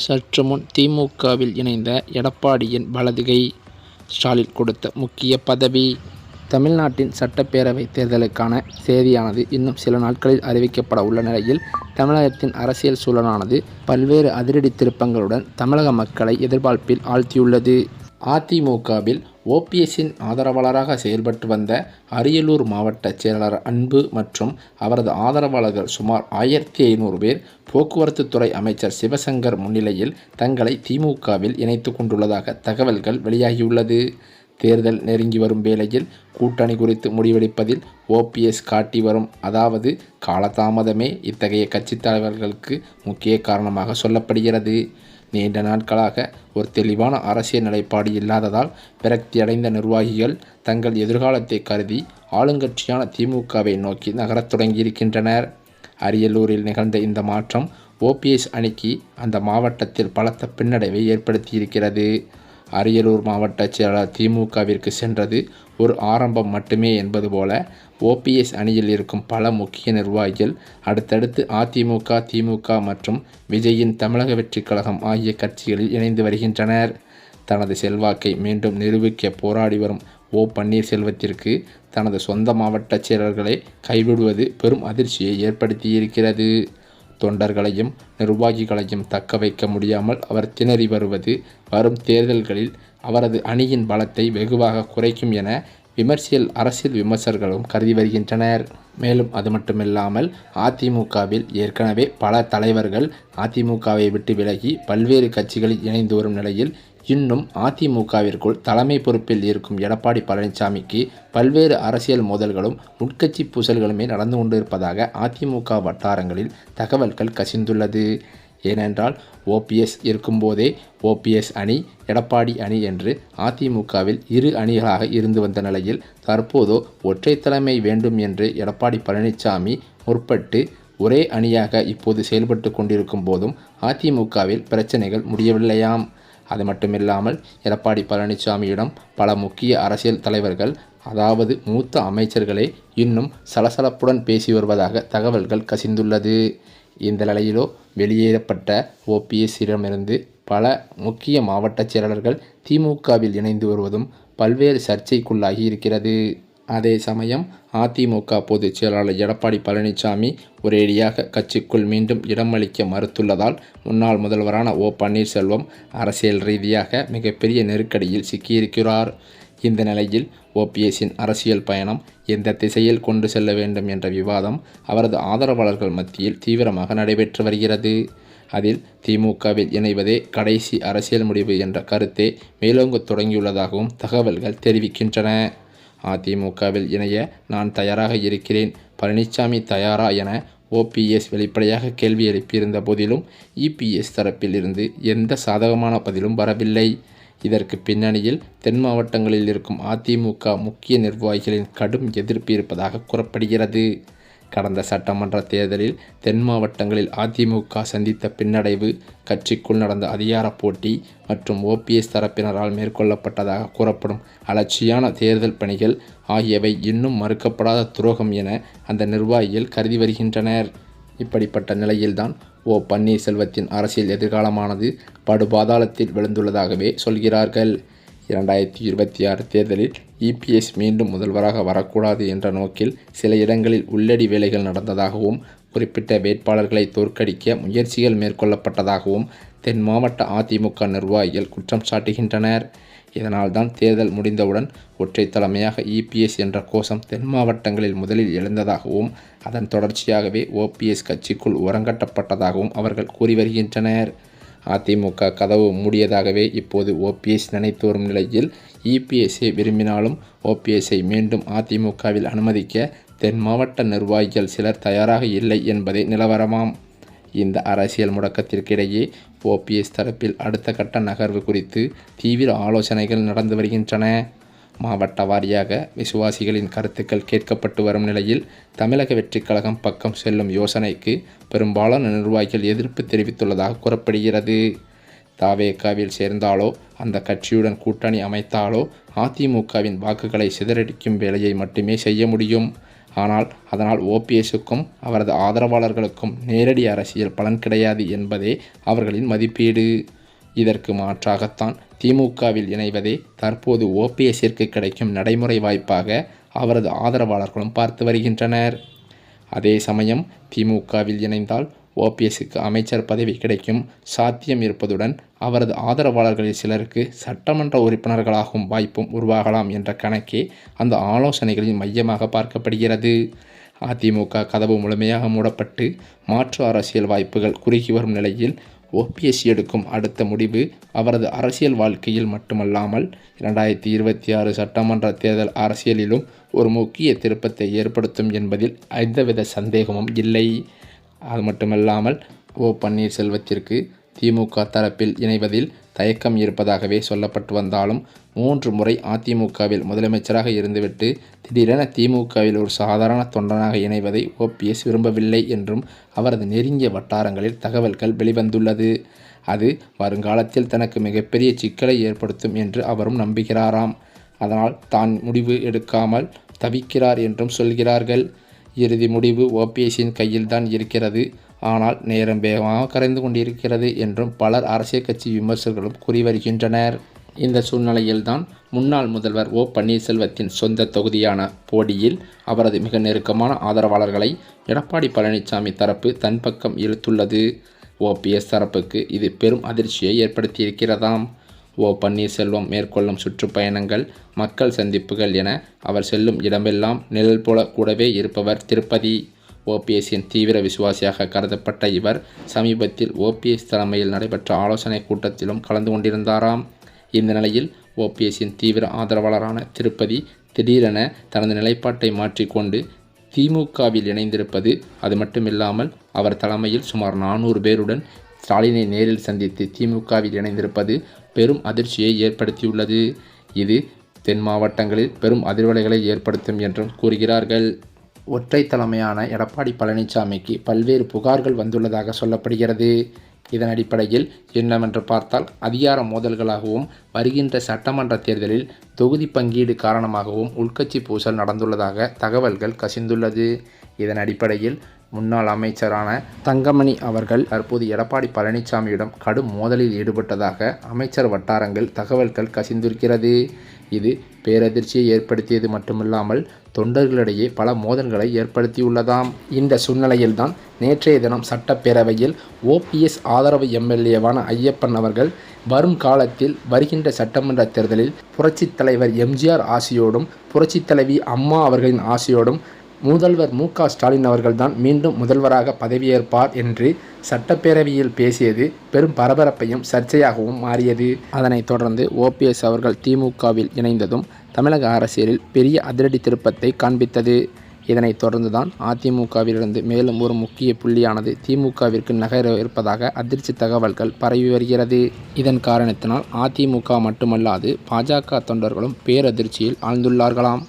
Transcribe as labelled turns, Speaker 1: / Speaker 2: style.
Speaker 1: சற்று முன் திமுகவில் இணைந்த எடப்பாடியின் வலதுகை ஸ்டாலின் கொடுத்த முக்கிய பதவி. தமிழ்நாட்டின் சட்டப்பேரவை தேர்தலுக்கான தேதியானது இன்னும் சில நாட்களில் அறிவிக்கப்பட உள்ள நிலையில் தமிழகத்தின் அரசியல் சூழலானது பல்வேறு அதிரடி திருப்பங்களுடன் தமிழக மக்களை எதிர்பார்ப்பில் ஆழ்த்தியுள்ளது. அதிமுகவில் ஓபிஎஸ்ஸின் ஆதரவாளராக செயல்பட்டு வந்த அரியலூர் மாவட்ட செயலாளர் அன்பு மற்றும் அவரது ஆதரவாளர்கள் சுமார் 1500 பேர் போக்குவரத்து துறை அமைச்சர் சிவசங்கர் முன்னிலையில் தங்களை திமுகவில் இணைத்து கொண்டுள்ளதாக தகவல்கள் வெளியாகியுள்ளது. தேர்தல் நெருங்கி வரும் வேளையில் கூட்டணி குறித்து முடிவெடுப்பதில் ஓபிஎஸ் காட்டி வரும் அதாவது காலதாமதமே இத்தகைய கட்சித் தலைவர்களுக்கு முக்கிய காரணமாக சொல்லப்படுகிறது. நீண்ட நாட்களாக ஒரு தெளிவான அரசியல் நிலைப்பாடு இல்லாததால் விரக்தியடைந்த நிர்வாகிகள் தங்கள் எதிர்காலத்தை கருதி ஆளுங்கட்சியான திமுகவை நோக்கி நகரத் தொடங்கியிருக்கின்றனர். அரியலூரில் நிகழ்ந்த இந்த மாற்றம் ஓபிஎஸ் அணிக்கு அந்த மாவட்டத்தில் பலத்த பின்னடைவை ஏற்படுத்தியிருக்கிறது. அரியலூர் மாவட்ட செயலாளர் திமுகவிற்கு சென்றது ஒரு ஆரம்பம் மட்டுமே என்பது போல ஓபிஎஸ் அணியில் இருக்கும் பல முக்கிய நிர்வாகிகள் அடுத்தடுத்து அதிமுக, திமுக மற்றும் விஜயின் தமிழக வெற்றி கழகம் ஆகிய கட்சிகளில் இணைந்து வருகின்றனர். தனது செல்வாக்கை மீண்டும் நிரூபிக்க போராடி வரும் ஓ பன்னீர்செல்வத்திற்கு தனது சொந்த மாவட்ட செயலர்களை கைவிடுவது பெரும் அதிர்ச்சியை ஏற்படுத்தியிருக்கிறது. தொண்டர்களையும் நிர்வாகிகளையும் தக்க வைக்க முடியாமல் அவர் திணறி வருவது வரும் தேர்தல்களில் அவரது அணியின் பலத்தை வெகுவாக குறைக்கும் என அரசியல் விமர்சகர்களும் கருதி வருகின்றனர். மேலும் அது மட்டுமில்லாமல் அதிமுகவில் ஏற்கனவே பல தலைவர்கள் அதிமுகவை விட்டு விலகி பல்வேறு கட்சிகளில் இணைந்து வரும் நிலையில் இன்னும் அதிமுகவிற்குள் தலைமை பொறுப்பில் இருக்கும் எடப்பாடி பழனிசாமிக்கு பல்வேறு அரசியல் மோதல்களும் உட்கட்சி பூசல்களுமே நடந்து கொண்டிருப்பதாக அதிமுக வட்டாரங்களில் தகவல்கள் கசிந்துள்ளது. ஏனென்றால் ஓபிஎஸ் இருக்கும்போதே ஓபிஎஸ் அணி, எடப்பாடி அணி என்று அதிமுகவில் இரு அணிகளாக இருந்து வந்த நிலையில் தற்போதோ ஒற்றை தலைமை வேண்டும் என்று எடப்பாடி பழனிசாமி முற்பட்டு ஒரே அணியாக இப்போது செயல்பட்டு கொண்டிருக்கும் போதும் அதிமுகவில் பிரச்சனைகள் முடியவில்லையாம். அது மட்டுமில்லாமல் எடப்பாடி பழனிசாமியிடம் பல முக்கிய அரசியல் தலைவர்கள் அதாவது மூத்த அமைச்சர்களே இன்னும் சலசலப்புடன் பேசி வருவதாக தகவல்கள் கசிந்துள்ளது. இந்த நிலையிலோ வெளியேறப்பட்ட ஓபிஎஸ்ஸிடமிருந்து பல முக்கிய மாவட்ட செயலாளர்கள் திமுகவில் இணைந்து வருவதும் பல்வேறு சர்ச்சைக்குள்ளாகி இருக்கிறது. அதே சமயம் அதிமுக பொதுச் செயலாளர் எடப்பாடி பழனிசாமி ஒரேடியாக கட்சிக்குள் மீண்டும் இடமளிக்க மறுத்துள்ளதால் முன்னாள் முதல்வரான ஓ பன்னீர்செல்வம் அரசியல் ரீதியாக மிகப்பெரிய நெருக்கடியில் சிக்கியிருக்கிறார். இந்த நிலையில் ஓபிஎஸ்ஸின் அரசியல் பயணம் எந்த திசையில் கொண்டு செல்ல வேண்டும் என்ற விவாதம் அவரது ஆதரவாளர்கள் மத்தியில் தீவிரமாக நடைபெற்று வருகிறது. அதில் திமுகவில் இணைவதே கடைசி அரசியல் முடிவு என்ற கருத்தே மேலோங்க தொடங்கியுள்ளதாகவும் தகவல்கள் தெரிவிக்கின்றன. அதிமுகவில் இணைய நான் தயாராக இருக்கிறேன், பழனிசாமி தயாரா என ஓபிஎஸ் வெளிப்படையாக கேள்வி எழுப்பியிருந்த போதிலும் இபிஎஸ் தரப்பில் இருந்து எந்த சாதகமான பதிலும் வரவில்லை. இதற்கு பின்னணியில் தென் மாவட்டங்களில் இருக்கும் அதிமுக முக்கிய நிர்வாகிகளின் கடும் எதிர்ப்பு இருப்பதாக கூறப்படுகிறது. கடந்த சட்டமன்ற தேர்தலில் தென் மாவட்டங்களில் அதிமுக சந்தித்த பின்னடைவு, கட்சிக்குள் நடந்த அதிகார போட்டி மற்றும் ஓபிஎஸ் தரப்பினரால் மேற்கொள்ளப்பட்டதாக கூறப்படும் அலட்சியான தேர்தல் பணிகள் ஆகியவை இன்னும் மறுக்கப்படாத துரோகம் என அந்த நிர்வாகிகள் கருதி வருகின்றனர். இப்படிப்பட்ட நிலையில்தான் ஓ பன்னீர்செல்வத்தின் அரசியல் எதிர்காலமானது படுபாதாளத்தில் விழுந்துள்ளதாகவே சொல்கிறார்கள். 2026 தேர்தலில் இபிஎஸ் மீண்டும் முதல்வராக வரக்கூடாது என்ற நோக்கில் சில இடங்களில் உள்ளடி வேலைகள் நடந்ததாகவும் குறிப்பிட்ட வேட்பாளர்களை தோற்கடிக்க முயற்சிகள் மேற்கொள்ளப்பட்டதாகவும் தென் மாவட்ட அதிமுக நிர்வாகிகள் குற்றம் சாட்டுகின்றனர். இதனால்தான் தேர்தல் முடிந்தவுடன் ஒற்றை தலைமையாக இபிஎஸ் என்ற கோஷம் தென் மாவட்டங்களில் முதலில் எழுந்ததாகவும் அதன் தொடர்ச்சியாகவே ஓபிஎஸ் கட்சிக்குள் உரங்கட்டப்பட்டதாகவும் அவர்கள் கூறி வருகின்றனர். அதிமுக கதவு மூடியதாகவே இப்போது ஓபிஎஸ் நினைத்து வரும் நிலையில் இபிஎஸ்ஐ விரும்பினாலும் ஓபிஎஸ்ஐ மீண்டும் அதிமுகவில் அனுமதிக்க தென் மாவட்ட நிர்வாகிகள் சிலர் தயாராக இல்லை என்பதே நிலவரமாம். இந்த அரசியல் முடக்கத்திற்கிடையே ஓபிஎஸ் தரப்பில் அடுத்த கட்ட நகர்வு குறித்து தீவிர ஆலோசனைகள் நடந்து வருகின்றன. மாவட்ட வாரியாக விசுவாசிகளின் கருத்துக்கள் கேட்கப்பட்டு வரும் நிலையில் தமிழக வெற்றி கழகம் பக்கம் செல்லும் யோசனைக்கு பெரும்பாலான நிர்வாகிகள் எதிர்ப்பு தெரிவித்துள்ளதாக கூறப்படுகிறது. தவேகாவில் சேர்ந்தாலோ அந்த கட்சியுடன் கூட்டணி அமைத்தாலோ அதிமுகவின் வாக்குகளை சிதறடிக்கும் வேலையை மட்டுமே செய்ய முடியும். ஆனால் அதனால் ஓபிஎஸ்ஸுக்கும் அவரது ஆதரவாளர்களுக்கும் நேரடி அரசியல் பலன் கிடையாது என்பதே அவர்களின் மதிப்பீடு. இதற்கு மாற்றாகத்தான் திமுகவில் இணைவதே தற்போது ஓபிஎஸ்ஸிற்கு கிடைக்கும் நடைமுறை வாய்ப்பாக அவரது ஆதரவாளர்களும் பார்த்து வருகின்றனர். அதே சமயம் திமுகவில் இணைந்தால் ஓபிஎஸ்ஸுக்கு அமைச்சர் பதவி கிடைக்கும் சாத்தியம் இருப்பதுடன் அவரது ஆதரவாளர்களில் சிலருக்கு சட்டமன்ற உறுப்பினர்களாகும் வாய்ப்பும் உருவாகலாம் என்ற கணக்கே அந்த ஆலோசனைகளின் மையமாக பார்க்கப்படுகிறது. அதிமுக கதவு முழுமையாக மூடப்பட்டு மாற்று அரசியல் வாய்ப்புகள் குறுகி வரும் நிலையில் ஓபிஎஸ் எடுக்கும் அடுத்த முடிவு அவரது அரசியல் வாழ்க்கையில் மட்டுமல்லாமல் 2026 சட்டமன்ற தேர்தல் அரசியலிலும் ஒரு முக்கிய திருப்பத்தை ஏற்படுத்தும் என்பதில் எந்தவித சந்தேகமும் இல்லை. அது மட்டுமல்லாமல் பன்னீர்செல்வத்திற்கு திமுக தரப்பில் இணைவதில் தயக்கம் இருப்பதாகவே சொல்லப்பட்டு வந்தாலும் 3 முறை அதிமுகவில் முதலமைச்சராக இருந்துவிட்டு திடீரென திமுகவில் ஒரு சாதாரண தொண்டனாக இணைவதை ஓபிஎஸ் விரும்பவில்லை என்றும் அவரது நெருங்கிய வட்டாரங்களில் தகவல்கள் வெளிவந்துள்ளது. அது வருங்காலத்தில் தனக்கு மிகப்பெரிய சிக்கலை ஏற்படுத்தும் என்று அவரும் நம்புகிறாராம். அதனால் தான் முடிவு எடுக்காமல் தவிக்கிறார் என்றும் சொல்கிறார்கள். இறுதி முடிவு ஓபிஎஸ்ஸின் கையில்தான் இருக்கிறது. ஆனால் நேரம் வேகமாக கரைந்து கொண்டிருக்கிறது என்றும் பலர் அரசியல் கட்சி விமர்சகர்களும் கூறி வருகின்றனர். இந்த சூழ்நிலையில்தான் முன்னாள் முதல்வர் பன்னீர்செல்வத்தின் சொந்த தொகுதியான போடியில் அவரது மிக நெருக்கமான ஆதரவாளர்களை எடப்பாடி பழனிசாமி தரப்பு தன் பக்கம் இழுத்துள்ளது. ஓபிஎஸ் தரப்புக்கு இது பெரும் அதிர்ச்சியை ஏற்படுத்தியிருக்கிறதாம். பன்னீர்செல்வம் மேற்கொள்ளும் சுற்றுப்பயணங்கள், மக்கள் சந்திப்புகள் என அவர் செல்லும் இடமெல்லாம் நிழல் போல கூடவே இருப்பவர் திருப்பதி. ஓபிஎஸ்ஸின் தீவிர விசுவாசியாக கருதப்பட்ட இவர் சமீபத்தில் ஓபிஎஸ் தலைமையில் நடைபெற்ற ஆலோசனை கூட்டத்திலும் கலந்து கொண்டிருந்தாராம். இந்த நிலையில் ஓபிஎஸ்ஸின் தீவிர ஆதரவாளரான திருப்பதி திடீரென தனது நிலைப்பாட்டை மாற்றிக்கொண்டு திமுகவில் இணைந்திருப்பது, அது மட்டுமில்லாமல் அவர் தலைமையில் சுமார் 400 பேருடன் ஸ்டாலினை நேரில் சந்தித்து திமுகவில் இணைந்திருப்பது பெரும் அதிர்ச்சியை ஏற்படுத்தியுள்ளது. இது தென் மாவட்டங்களில் பெரும் அதிர்வலைகளை ஏற்படுத்தும் என்றும் கூறுகிறார்கள். ஒற்றை தலைமையான எடப்பாடி பழனிசாமிக்கு பல்வேறு புகார்கள் வந்துள்ளதாக சொல்லப்படுகிறது. இதன் அடிப்படையில் என்னவென்று பார்த்தால் அதிகார மோதல்களாகவும் வருகின்ற சட்டமன்ற தேர்தலில் தொகுதி பங்கீடு காரணமாகவும் உள்கட்சி பூசல் நடந்துள்ளதாக தகவல்கள் கசிந்துள்ளது. இதன் அடிப்படையில் முன்னாள் அமைச்சரான தங்கமணி அவர்கள் தற்போது எடப்பாடி பழனிசாமியிடம் கடும் மோதலில் ஈடுபட்டதாக அமைச்சர் வட்டாரங்கள் தகவல்கள் கசிந்திருக்கிறது. இது பேரதிர்ச்சியை ஏற்படுத்தியது மட்டுமில்லாமல் தொண்டர்களிடையே பல மோதல்களை ஏற்படுத்தியுள்ளதாம். இந்த சூழ்நிலையில்தான் நேற்றைய தினம் சட்டப்பேரவையில் ஓபிஎஸ் ஆதரவு எம்எல்ஏவான ஐயப்பன் அவர்கள் வரும் காலத்தில் வருகின்ற சட்டமன்ற தேர்தலில் புரட்சித் தலைவர் எம்ஜிஆர் ஆசியோடும் புரட்சித் தலைவி அம்மா அவர்களின் ஆசியோடும் முதல்வர் மு.க.ஸ்டாலின் அவர்கள்தான் மீண்டும் முதல்வராக பதவியேற்பார் என்று சட்டப்பேரவையில் பேசியது பெரும் பரபரப்பையும் சர்ச்சையாகவும் மாறியது. அதனைத் தொடர்ந்து ஓபிஎஸ் அவர்கள் திமுகவில் இணைந்ததும் தமிழக அரசியலில் பெரிய அதிரடி திருப்பத்தை காண்பித்தது. இதனைத் தொடர்ந்துதான் அதிமுகவிலிருந்து மேலும் ஒரு முக்கிய புள்ளியானது திமுகவிற்கு நகர இருப்பதாக அதிர்ச்சி தகவல்கள் பரவி வருகிறது. இதன் காரணத்தினால் அதிமுக மட்டுமல்லாது பாஜக தொண்டர்களும் பேரதிர்ச்சியில் ஆழ்ந்துள்ளார்களாம்.